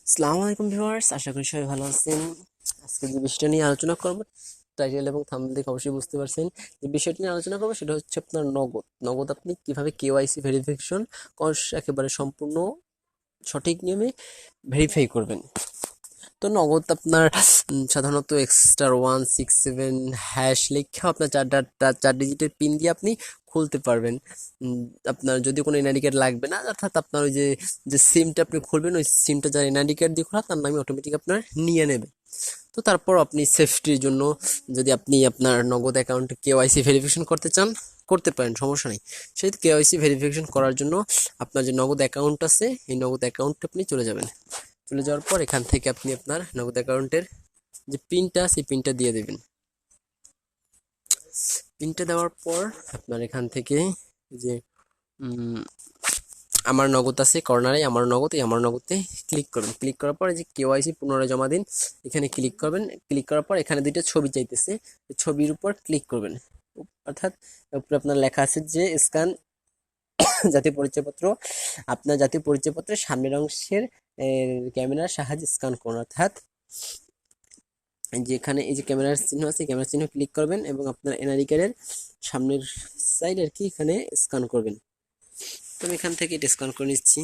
আসসালামু আলাইকুম ভিউয়ার্স, আশা করি সবাই ভালো আছেন। আজকে যে বিষয়টা নিয়ে আলোচনা করব, টাইটেল এবং থাম্বনেল দেখে অবশ্যই বুঝতে পারছেন যে বিষয়টি নিয়ে আলোচনা করবো সেটা হচ্ছে আপনার নগদ আপনি কিভাবে কেওয়াইসি ভেরিফিকেশন একেবারে সম্পূর্ণ সঠিক নিয়মে ভেরিফাই করবেন। তো নগদ আপনার সাধারণত *167# লিখে আপনার চার ডিজিটের পিন দিয়ে আপনি খুলতে পারবেন। আপনার যদি কোনো এনআইডি কার্ড লাগবে না, অর্থাৎ আপনার ওই যে যে সিমটা আপনি খুলবেন, ওই সিমটা যার এনআইডি কার্ড দিয়ে খোলা তার নামে অটোমেটিক আপনার নিয়ে নেবে। তো তারপর আপনি সেফটির জন্য যদি আপনি আপনার নগদ অ্যাকাউন্টে কেওয়াইসি ভেরিফিকেশন করতে চান, করতে পারেন, সমস্যা নেই। সেই কেওয়াইসি ভেরিফিকেশন করার জন্য আপনার যে নগদ অ্যাকাউন্ট আছে, এই নগদ অ্যাকাউন্টে আপনি চলে যাবেন। চলে যাওয়ার পর এখান থেকে আপনি আপনার নগদ অ্যাকাউন্টের যে পিনটা, সেই পিনটা দিয়ে দেবেন। পিনটা দেওয়ার পর আপনার এখান থেকে যে আমার নগদ আছে কর্নারে, আমার নগদে ক্লিক করবেন। ক্লিক করার পর যে কেওয়াইসি পুনরায় জমা দিন, এখানে ক্লিক করবেন। ক্লিক করার পর এখানে দুইটা ছবি চাইতেছে, ছবির উপর ক্লিক করবেন। অর্থাৎ উপরে আপনার লেখা আছে যে স্ক্যান জাতীয় পরিচয়পত্র। আপনার জাতীয় পরিচয়পত্রের সামনের অংশের ক্যামেরার সাহায্যে স্ক্যান করুন। অর্থাৎ যেখানে এই যে ক্যামেরার চিহ্ন আছে, ক্যামেরার চিহ্ন ক্লিক করবেন এবং আপনার এনআইডি কার্ডের সামনের সাইড আর কি এখানে স্ক্যান করবেন। তো আমি এখান থেকে এটা স্ক্যান করে নিচ্ছি।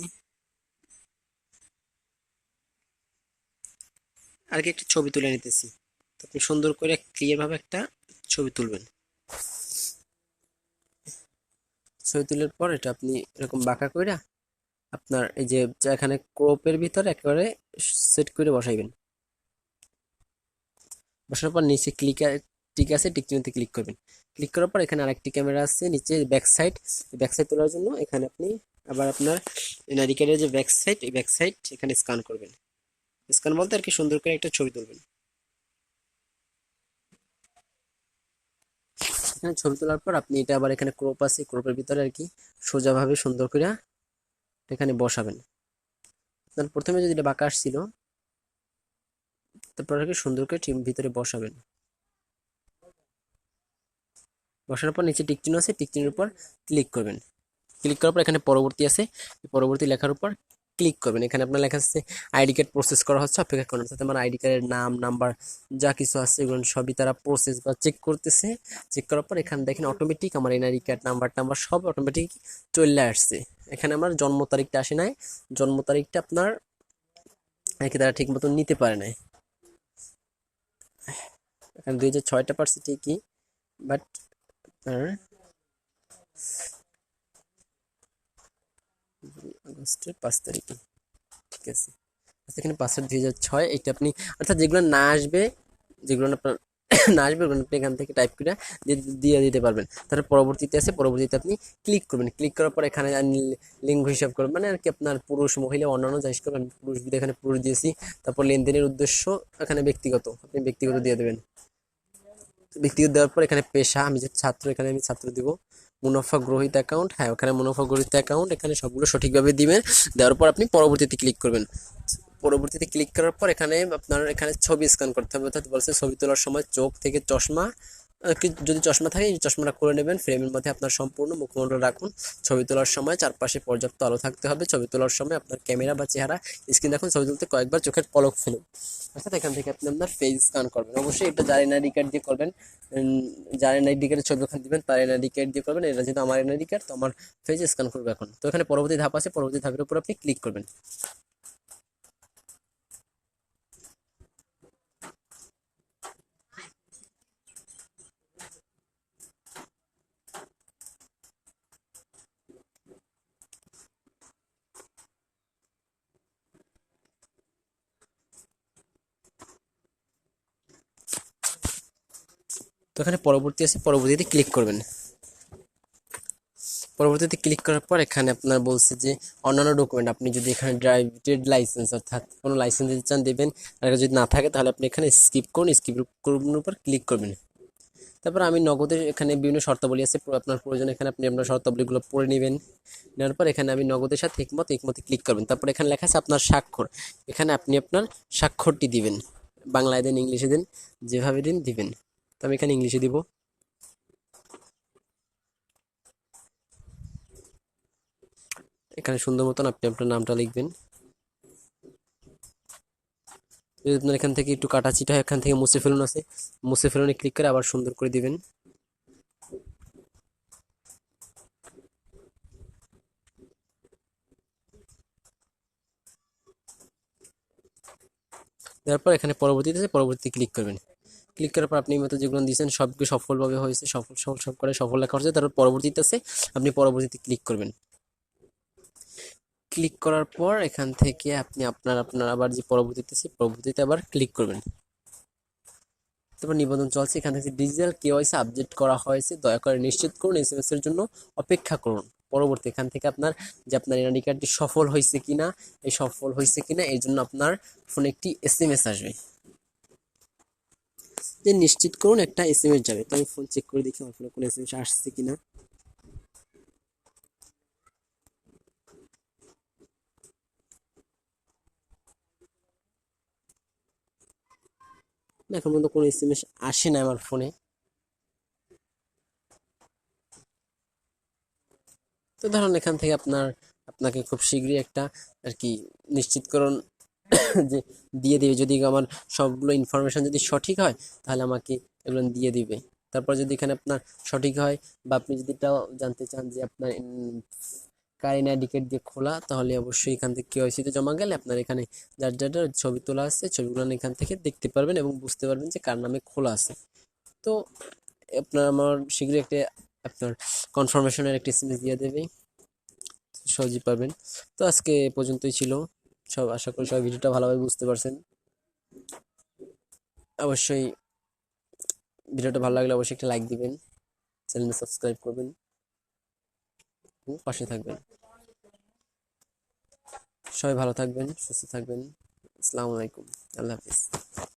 আর কি একটা ছবি তুলে নিতেছি। তো আপনি সুন্দর করে ক্লিয়ার ভাবে একটা ছবি তুলবেন। ছবি তোলার পর এটা আপনি এরকম বাঁকা কইরা আপনার এই যে এখানে ক্রপের ভিতরে একেবারে সেট করে বসাইবেন। বসানোর পর নিচে ঠিক আছে, টিক চিহ্নতে ক্লিক করবেন। ক্লিক করার পর এখানে আরেকটি ক্যামেরা আছে নিচে ব্যাক সাইড তোলার জন্য এখানে আপনি আবার আপনার এনআইডি কার্ডের যে ব্যাক সাইড এখানে স্ক্যান করবেন। স্ক্যান বলতে আর কি সুন্দর করে একটা ছবি তুলবেন। এখানে ছবি তোলার পর আপনি এটা আবার এখানে ক্রপ আছে, ক্রপের ভিতরে আর কি সোজাভাবে সুন্দর করে এখানে বসাবেন। আপনার প্রথমে যদি এটা বাঁকা আসছিল, তারপর আর কি সুন্দর করে ভিতরে বসাবেন। বসানোর পর নিচে টিক চিহ্ন আছে, টিক চিহ্নের উপর ক্লিক করবেন। ক্লিক করার পর এখানে পরবর্তী আছে, পরবর্তী লেখার উপর ক্লিক করবেন। এখানে আপনার লেখা আছে আইডি কার্ড প্রসেস করা হচ্ছে, অপেক্ষা করুন। অর্থাৎ আমার আইডি কার্ডের নাম, নাম্বার যা কিছু আছে এগুলো সবই তারা প্রসেস বা চেক করতেছে। চেক করার পর এখানে দেখেন অটোমেটিক আমার এনআইডি কার্ড নাম্বার টাম্বার সব অটোমেটিক চলে আসছে। এখানে আমার জন্ম তারিখটা আসে নাই, জন্ম তারিখটা আপনার নাকি তারা ঠিক মতো নিতে পারে নাই। এখানে 2006টা পারছে ঠিকই, বাট আগস্টের 5 তারিখে ঠিক আছে। আচ্ছা, এখানে 5/7/2006 এটা আপনি অর্থাৎ যেগুলো না আসবে, যেগুলো আপনার না আসবে ওগুলো আপনি এখান থেকে টাইপ করে দিয়ে দিতে পারবেন। তারপর পরবর্তীতে আছে, পরবর্তীতে আপনি ক্লিক করবেন। ক্লিক করার পর এখানে লিঙ্গ হিসাব করবেন, মানে আর কি আপনার পুরুষ মহিলা অন্যান্য জিনিস করবেন। পুরুষ যদি এখানে পুরুষ দিয়েছি, তারপর লেনদেনের উদ্দেশ্য এখানে ব্যক্তিগত, আপনি ব্যক্তিগত দিয়ে দেবেন। ব্যক্তিগত দেওয়ার পর এখানে পেশা, আমি যে ছাত্র এখানে আমি ছাত্র দিব। মুনাফা গ্রহীত অ্যাকাউন্ট, হ্যাঁ ওখানে মুনাফা গ্রহীত অ্যাকাউন্ট, এখানে সবগুলো সঠিকভাবে দিবেন। দেওয়ার পর আপনি পরবর্তীতে ক্লিক করবেন। পরবর্তীতে ক্লিক করার পর এখানে আপনার এখানে ছবি স্ক্যান করতে হবে। অর্থাৎ বলছে ছবি তোলার সময় চোখ থেকে চশমা যদি চশমা থাকে এই চশমাটা খুলে নেবেন। ফ্রেমের মধ্যে আপনার সম্পূর্ণ মুখমণ্ডল রাখুন। ছবি তোলার সময় চারপাশে পর্যাপ্ত আলো থাকতে হবে। ছবি তোলার সময় আপনার ক্যামেরা বা চেহারা স্ক্রিন রাখুন। ছবি তুলতে কয়েকবার চোখের পলক ফেলুন। অর্থাৎ এখান থেকে আপনি আপনার ফেস স্ক্যান করবেন। অবশ্যই এটা যার এনআইডি কার্ড দিয়ে করবেন। যার এনআইডি কার্ডের ছবি ওখানে দিবেন, তার এনআইডি কার্ড দিয়ে করবেন। এটা যেহেতু আমার এনআইডি কার্ড, তো আমার ফেস স্ক্যান করবে এখন। তো এখানে পরবর্তী ধাপ আছে, পরবর্তী ধাপের উপর আপনি ক্লিক করবেন। তো এখানে পরবর্তী আছে, পরবর্তীতে ক্লিক করবেন। পরবর্তীতে ক্লিক করার পর এখানে আপনার বলছে যে অন্যান্য ডকুমেন্ট, আপনি যদি এখানে ড্রাইভিং লাইসেন্স অর্থাৎ কোনো লাইসেন্স দিতে চান দেবেন। আর যদি না থাকে তাহলে আপনি এখানে স্কিপ করুন, স্কিপ করুন উপর ক্লিক করবেন। তারপর আমি নগদের এখানে বিভিন্ন শর্তাবলী আছে, আপনার প্রয়োজন এখানে আপনি আপনার শর্তাবলীগুলো পড়ে নেবেন। নেওয়ার পর এখানে আমি নগদের সাথে একমতে ক্লিক করবেন। তারপর এখানে লেখা আছে আপনার স্বাক্ষর, এখানে আপনি আপনার স্বাক্ষরটি দিবেন। বাংলায় দেন, ইংলিশে দেন, যেভাবে দিন দিবেন। তো আমি এখানে ইংলিশে দিব। এখানে সুন্দর মতন আপনি আপনার নামটা লিখবেন। যদি আপনার এখান থেকে একটু কাটা চিটা হয়, এখান থেকে মুছে ফেলুন আছে, মুছে ফেলুনে ক্লিক করে আবার সুন্দর করে দিবেন। তারপর এখানে পরবর্তীতে ক্লিক করবেন। ক্লিক করার পর আপনি মতো যেগুলো দিয়েছেন সবগুলো সফলভাবে হয়েছে, সফল সফল সব করে সফল লেখা হচ্ছে। তারপর পরবর্তীতে আছে, আপনি পরবর্তীতে ক্লিক করবেন। ক্লিক করার পর এখান থেকে আপনি আপনার আপনার আবার যে পরবর্তীতে আছে পরবর্তীতে আবার ক্লিক করবেন। তারপর নিবন্ধন চলছে, এখান থেকে ডিজিটাল কেওয়াইসি আপডেট করা হয়েছে, দয়া করে নিশ্চিত করুন, এসএমএস এর জন্য অপেক্ষা করুন। পরবর্তী এখান থেকে আপনার যে আপনার এনআইডি কার্ডটি সফল হয়েছে কিনা, এই সফল হয়েছে কিনা এর জন্য আপনার ফোনে একটি এসএমএস আসবে, যে নিশ্চিত করুন একটা এসএমএস যাবে। তো আমি ফোন চেক করে দেখি আমার ফোনে কোনো এসএমএস আসছে কিনা। না, এখন পর্যন্ত কোনো এসএমএস আসে না আমার ফোনে। তো ধরুন এখান থেকে আপনাকে খুব শীঘ্রই একটা আর কি নিশ্চিতকরণ যে দিয়ে দিবে। যদি আমার সবগুলো ইনফরমেশন যদি সঠিক হয় তাহলে আমাকে এগুলো দিয়ে দিবে। তারপর যদি এখানে আপনার সঠিক হয় বা আপনি যদি এটাও জানতে চান যে আপনার কার এনআইডি কার্ড দিয়ে খোলা, তাহলে অবশ্যই এখান থেকে কেওয়াইসিতে জমা গেলে আপনার এখানে যার যার যার ছবি তোলা আছে ছবিগুলো এখান থেকে দেখতে পারবেন এবং বুঝতে পারবেন যে কার নামে খোলা আছে। তো আপনার আমার শীঘ্রই একটা আপনার কনফার্মেশনের একটা এসএমএস দিয়ে দেবে, সহজেই পাবেন। তো আজকে এ পর্যন্তই ছিল সব, আশা করি সবাই ভিডিওটা ভালোভাবে বুঝতে পারছেন। অবশ্যই ভিডিওটা ভালো লাগলে অবশ্যই একটা লাইক দিবেন, চ্যানেলটা সাবস্ক্রাইব করবেন, পাশে থাকবেন। সবাই ভালো থাকবেন, সুস্থ থাকবেন। আসসালামু আলাইকুম, আল্লাহ হাফিজ।